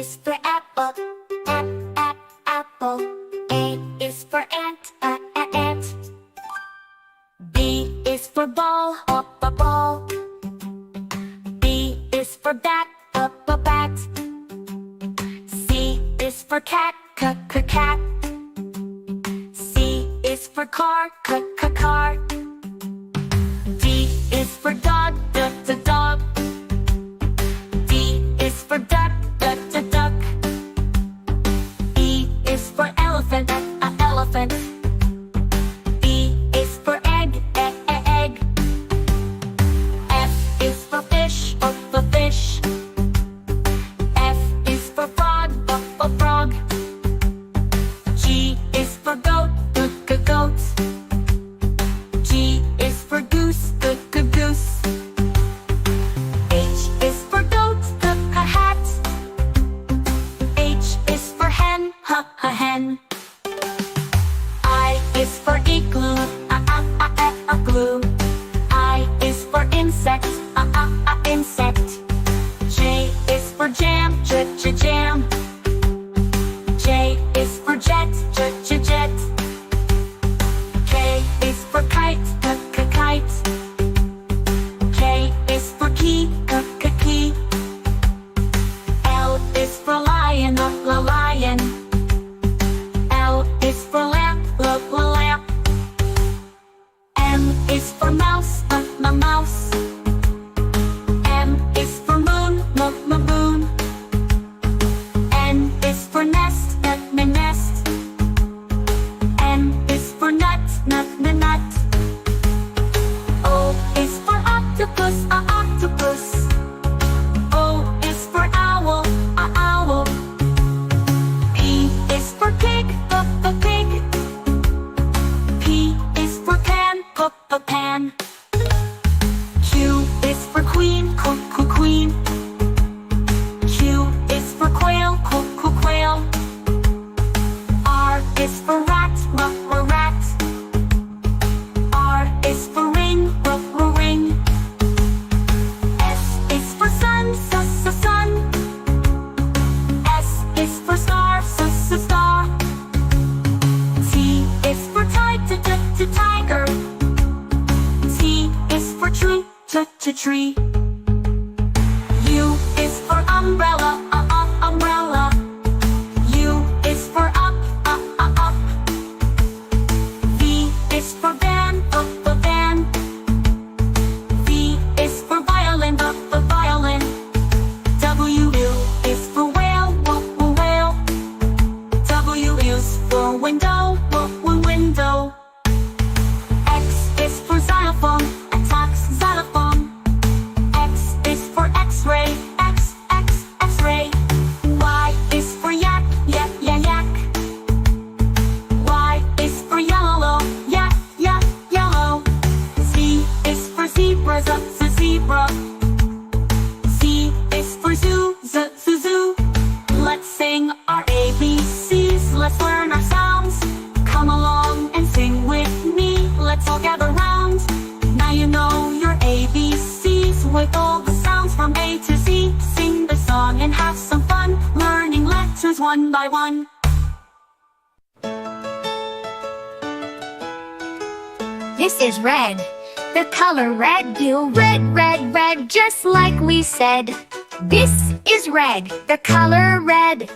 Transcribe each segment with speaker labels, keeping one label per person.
Speaker 1: is for apple, apple. A is for ant, ant. B is for ball, ball. B is for bat, bat. C is for cat, cat. C is for car, car. D is for dog, dog. D is for duck, duck. E is for elephant, elephant. E is for egg, egg. F is for fish, fish. F is for frog, frog. G is for goat, goat. G is for goose, goose. H is for goat, hat. H is for hen, hen. I is for igloo, glue. I is for insect, insect. J is for jam, jam. J is for jet, jet. K is for kite, kite. K is for key, key. L is for lion, lion. L is for lamp, lamp. M is for mouse, mouse. M is for moon, moon. N is for nest, nest. N is for nut, nut. O is for octopus, octopus. O is for owl, owl. P is for pig, pig. P is for pan, pan. Q is for queen, queen. Q is for quail, quail. R is for rat, rat. R is for ring, ring. S is for sun, sun. S is for star, star. T is for tiger. T is for tree, tree. U is for umbrella, umbrella. U is for up, up. V is for van, van. V is for violin, violin. W is for whale, whale. W is for window, window. X is for xylophone, xylophone. X is for X-ray, X-ray. Y is for yak, yak. Y is for yellow, yellow. Z is for zebra, zebra. Z is for zoo, zoo. Let's sing our ABCs, let's learn our sounds. Come along and sing with me, let's all gather round. Now you know your ABCs with all the sounds from A to Z. Sing the song and have some fun, learning letters one by one.
Speaker 2: This is red. The color red, do red, red, red, just like we said. This is red. The color red.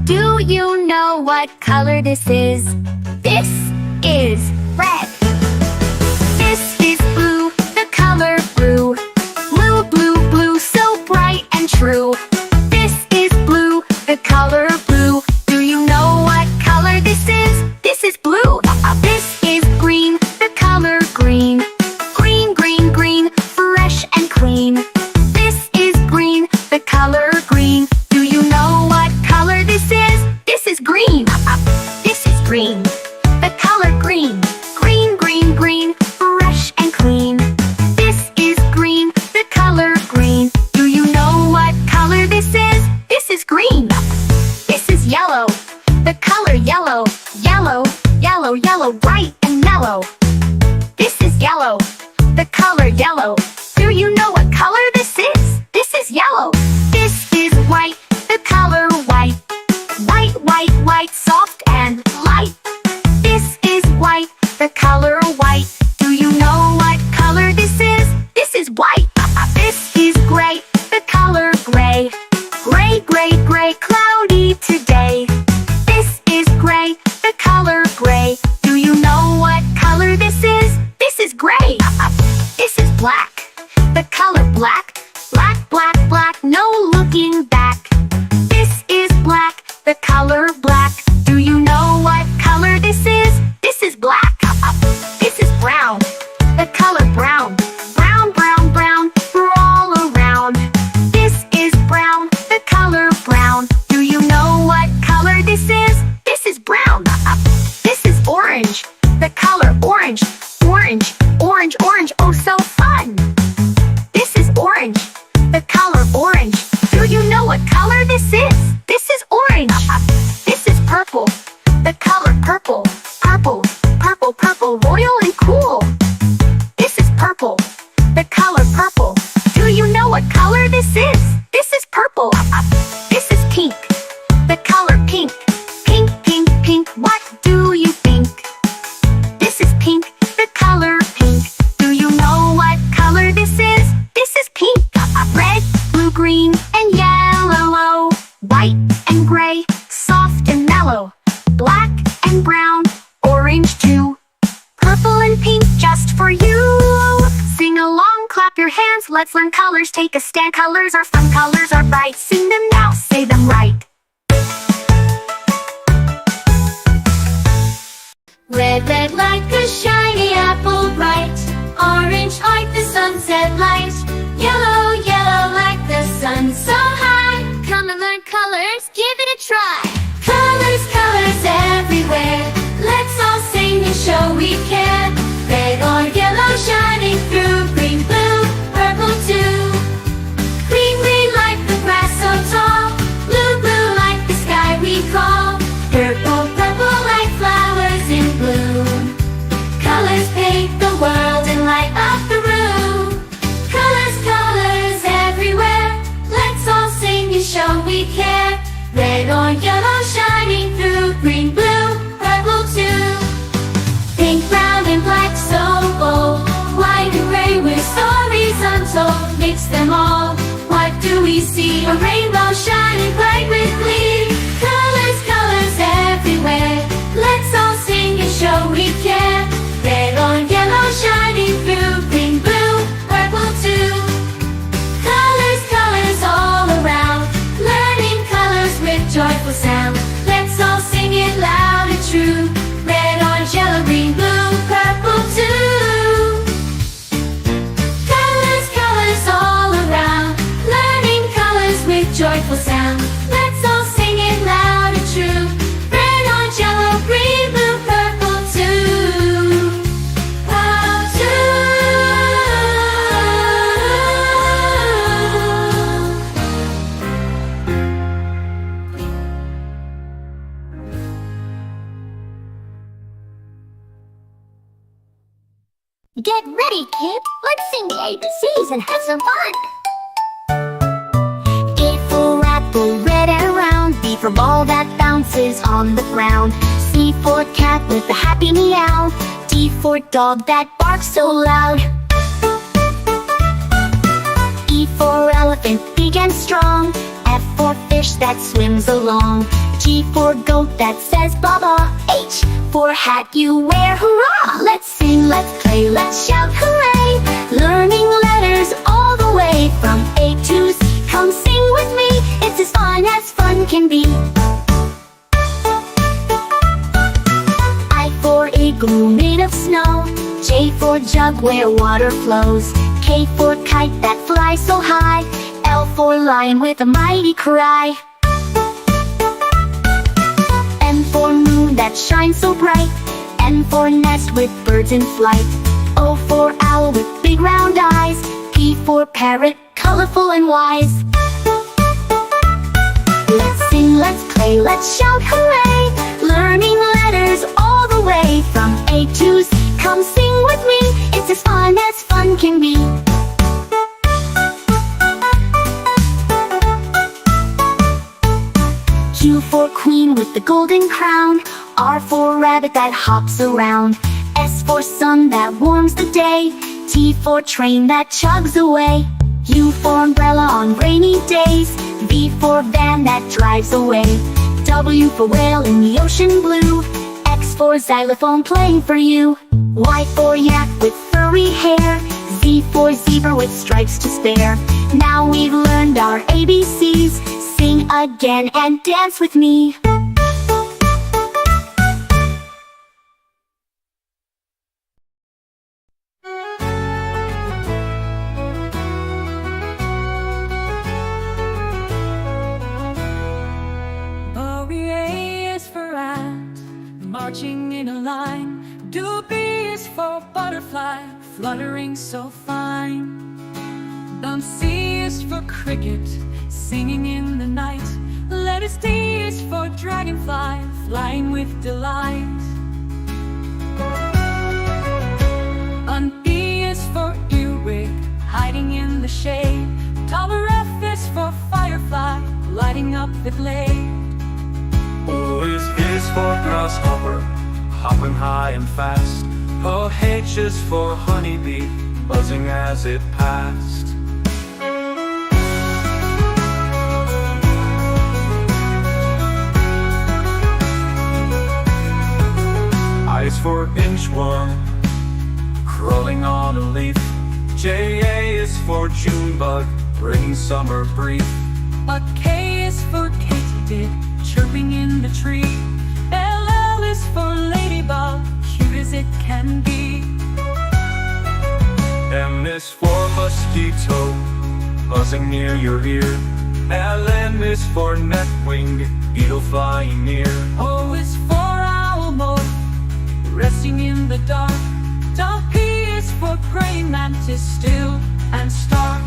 Speaker 2: Do you know what color this is? This is red. This is blue. The color blue. Blue, blue, blue, so bright and true. This is blue. The color blue. Do you know what color this is? This is blue. This is green. The color green. Green, green, green, fresh and clean. This is green. The color green. Do you know what color this is? This is green. This is green. The color green. Green, green, green, fresh and clean. This is green. The color green. Do you know what color this is? This is green. Gray, gray, gray, cloudy today. This is gray, the color gray. Do you know what color this is? This is gray. This is black, the color black. Black, black, black, no looking back. This is black, the color black. Do you know what color this is? This is black. This is brown, the color brown. Brown, brown, brown, we're all around. This is brown, the color brown. Do you know what color this is? This is brown. This is orange, the color orange. Orange, orange, orange, oh so fun. This is orange, the color orange. Do you know what color this is? This is orange. This is purple, the color purple. Purple, purple, purple, royal and cool. This is purple, the color purple. Do you know what color this is? This is purple. This is pink, the color pink. Pink, pink, pink, what do you think? This is pink, the color pink. Do you know what color this is? This is pink. Red, blue, green, and yellow. White and gray, soft and mellow. Black and brown, orange too. Purple and pink just for you. Sing along, clap your hands, let's learn colors. Take a stand, colors are fun, colors are bright. Sing them now, say them right.
Speaker 1: Red, red like a shiny apple bright. Orange like the sunset light. Yellow, yellow like the sun so high. Come and learn colors, give it a try. Colors, colors everywhere. Let's all sing and show we can. Red or yellow shining through. Green, blue, purple too. Green, green like the grass so tall. Blue, blue like the sky we call. Purple, purple like flowers in bloom. Colors paint the world and light up the room. Colors, colors everywhere. Let's all sing and show we care. Red or yellow shining through. Green, blue, purple too. Pink, brown and black so bold. White and gray with stories untold. Mix them all, what do we see? A rainbow shining bright with glee. Colors, colors everywhere. Let's all sing and show we care. Red or yellow shining through. Green, blue, purple too. Colors, colors all around. Learning colors with joyful sound. Let's all sing it loud and true. Red, orange, yellow, green, blue, purple too. Colors, colors all around. Learning colors with joyful sound. Let's all sing it loud and true. Red, orange, yellow, green, blue, purple too. Purple too.
Speaker 2: Get ready, kid. Let's sing the ABCs and have some fun. A for apple, red and round. B for ball that bounces on the ground. C for cat with a happy meow. D for dog that barks so loud. E for elephant, big and strong. F for fish that swims along. G for goat that says baba. H for hat you wear, hurrah! Let's sing, let's play, let's shout hooray! Learning letters all the way from A to Z. Come sing with me, it's as fun can be. I for igloo made of snow. J for jug where water flows. K for kite that flies so high. L for lion with a mighty cry. M for moon that shines so bright. N for nest with birds in flight. O for owl with big round eyes. P for parrot, colorful and wise. Let's sing, let's play, let's shout hooray! Learning letters all the way from A to Z. Come sing with me, it's as fun can be. Q for queen with the golden crown. R for rabbit that hops around. S for sun that warms the day. T for train that chugs away. U for umbrella on rainy days. V for van that drives away. W for whale in the ocean blue. X for xylophone playing for you. Y for yak with furry hair. Z for zebra with stripes to spare. Now we've learned our ABCs. Sing again and dance with me.
Speaker 1: A is for ant, marching in a line. Do B is for butterfly, fluttering so fine. C is for cricket, singing in the night. Letters D is for dragonfly, flying with delight. E is for earwig, hiding in the shade. F is for firefly, lighting up the glade.
Speaker 3: O is for grasshopper, hopping high and fast. H is for honeybee, buzzing as it passed. I is for inchworm, crawling on a leaf. J is for Junebug, bringing summer brief.
Speaker 1: K is for katydid, chirping in the tree. L is for ladybug, cute as it can be.
Speaker 3: M is for mosquito, buzzing near your ear. N is for netwing, beetle flying near.
Speaker 1: O is for owl moth, resting in the dark. P is for praying mantis, still and stark.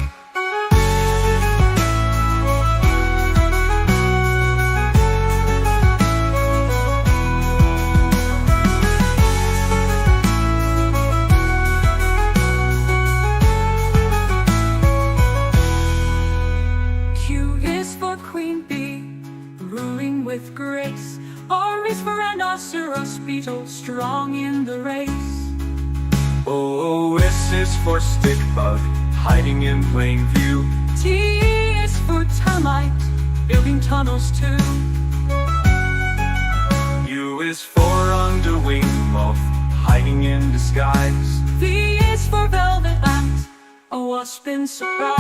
Speaker 1: Q is for queen bee, ruling with grace. R is for rhinoceros beetle, strong in the race.
Speaker 3: O is for stick bug, hiding in plain view.
Speaker 1: T is for termite, building tunnels too.
Speaker 3: U is for underwing moth, hiding in disguise.
Speaker 1: V is for velvet ant, a wasp in surprise.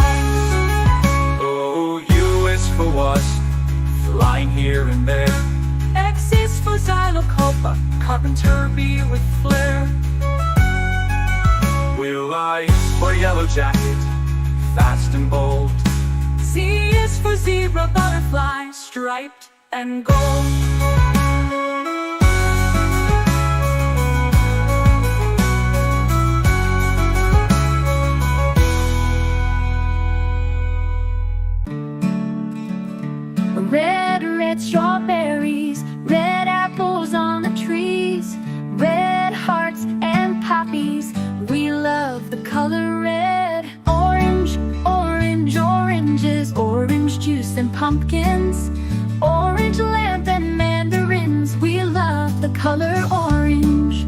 Speaker 3: U is for wasp, flying here and there.
Speaker 1: X is for xylocopa, carpenter bee with flair.
Speaker 3: I for yellow jacket, fast and bold.
Speaker 1: Z is for zebra butterfly, striped and gold.
Speaker 2: Red, red strawberries, red apples on the trees, red hearts and poppies. We love the color red. Orange, orange, oranges, orange juice and pumpkins, orange lamp and mandarins. We love the color orange.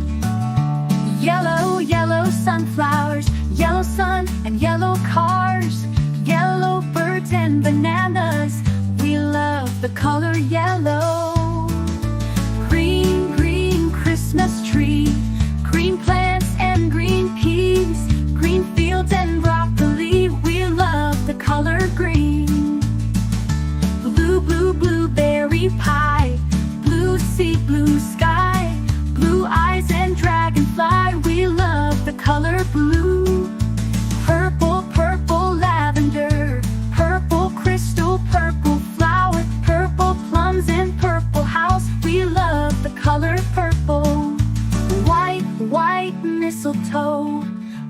Speaker 2: Yellow, yellow sunflowers, yellow sun and yellow cars, yellow birds and bananas. We love the color yellow. Green, green Christmas tree, green plants and green peas, green fields and broccoli. We love the color green. Blue, blue, blueberry pie, blue sea, blue sky, blue eyes and dragonfly. We love the color blue. Purple, purple lavender, purple crystal, purple flower, purple plums and purple house. We love the color purple. White, white mistletoe,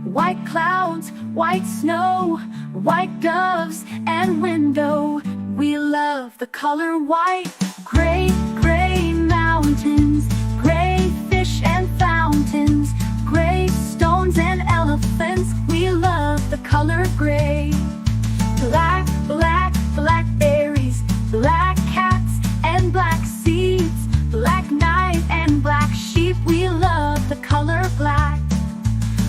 Speaker 2: white clouds, white snow, white doves and window. We love the color white. Gray, gray mountains, gray fish and fountains, gray stones and elephants. We love the color gray. Black, black, blackberries, black cats and black seeds, black knight and black sheep. We love the color black.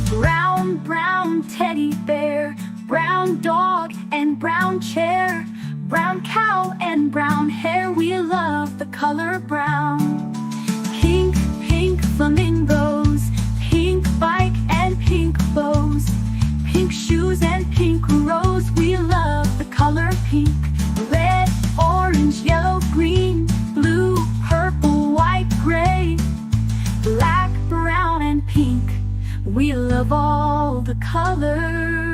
Speaker 2: Brown, brown teddy bear, Brown dog and brown chair, brown cow and brown hair. We love the color brown. Pink, pink flamingos, pink bike and pink bows, pink shoes and pink rose. We love the color pink. Red, orange, yellow, green, blue, purple, white, gray, black, brown and pink. We love all the colors.